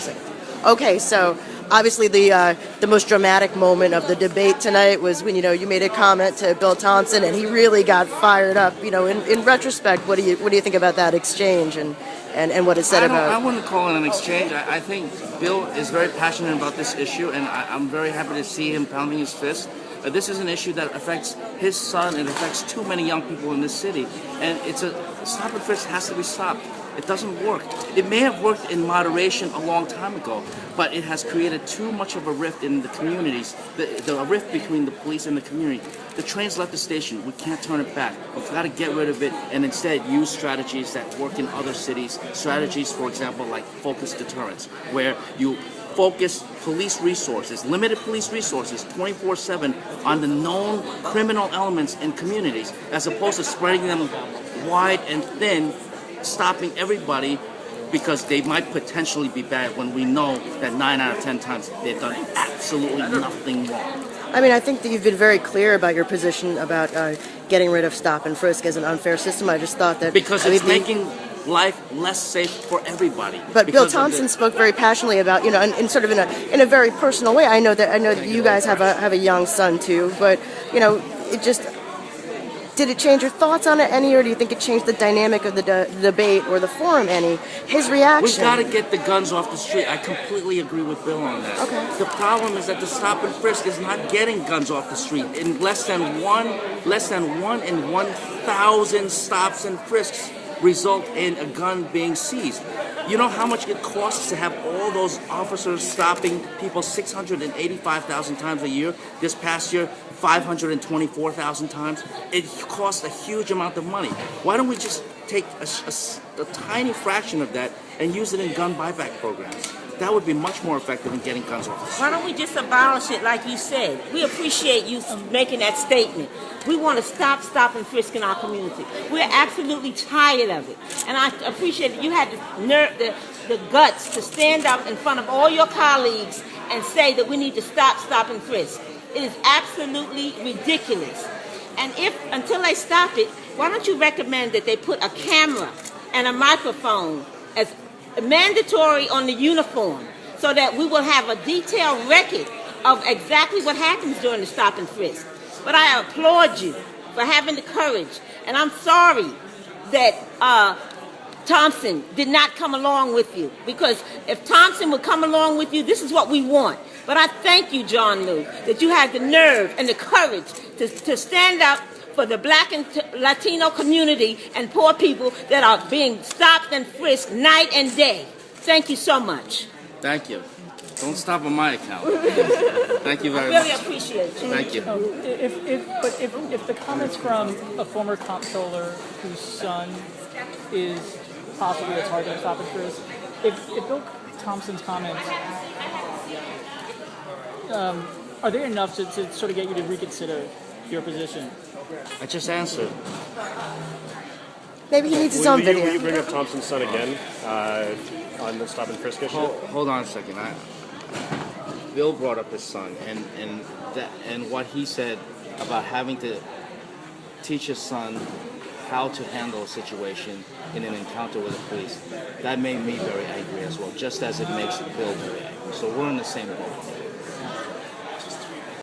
Amazing. Okay, so obviously the most dramatic moment of the debate tonight was when you made a comment to Bill Thompson and he really got fired up. In retrospect, what do you think about that exchange and what it said about? I wouldn't call it an exchange. I think Bill is very passionate about this issue, and I'm very happy to see him pounding his fist. This is an issue that affects his son. It affects too many young people in this city, and stop and frisk has to be stopped. It doesn't work. It may have worked in moderation a long time ago, but it has created too much of a rift in the communities, a rift between the police and the community. The train's left the station. We can't turn it back. We've got to get rid of it and instead use strategies that work in other cities. Strategies, for example, like focused deterrence, where you focus police resources, limited police resources, 24/7 on the known criminal elements in communities, as opposed to spreading them wide and thin, stopping everybody because they might potentially be bad when we know that 9 out of 10 times they've done absolutely nothing wrong. I mean, I think that you've been very clear about your position about getting rid of stop and frisk as an unfair system. I just thought that because it's making life less safe for everybody. But Bill Thompson spoke very passionately about, in sort of in a very personal way. I know that you guys have a young son too, but it just. Did it change your thoughts on it any, or do you think it changed the dynamic of the debate or the forum any? His reaction. We've got to get the guns off the street. I completely agree with Bill on that. Okay. The problem is that the stop and frisk is not getting guns off the street. In less than one in 1,000 stops and frisks result in a gun being seized. You know how much it costs to have all those officers stopping people 685,000 times a year? This past year, 524,000 times. It costs a huge amount of money. Why don't we just take a tiny fraction of that and use it in gun buyback programs? That would be much more effective in getting guns off the street. Why don't we just abolish it like you said? We appreciate you making that statement. We want to stop and frisk in our community. We're absolutely tired of it. And I appreciate that you had the guts to stand up in front of all your colleagues and say that we need to stop and frisk. It is absolutely ridiculous. And until they stop it, why don't you recommend that they put a camera and a microphone as mandatory on the uniform so that we will have a detailed record of exactly what happens during the stop and frisk. But I applaud you for having the courage. And I'm sorry that Thompson did not come along with you, because if Thompson would come along with you, this is what we want. But I thank you, John Lew, that you had the nerve and the courage to stand up for the Black and Latino community and poor people that are being stopped and frisked night and day. Thank you so much. Thank you. Don't stop on my account. Thank you very much. I really much. appreciate you. Thank you. If the comments from a former comptroller whose son is possibly a target of stop and frisk, if Bill Thompson's comments are they enough to sort of get you to reconsider your position? I just answered. Maybe he needs his own video. Will you bring up Thompson's son again on the stop and frisk issue? Hold on a second. Bill brought up his son and what he said about having to teach his son how to handle a situation in an encounter with the police. That made me very angry as well, just as it makes Bill very angry. So we're in the same boat.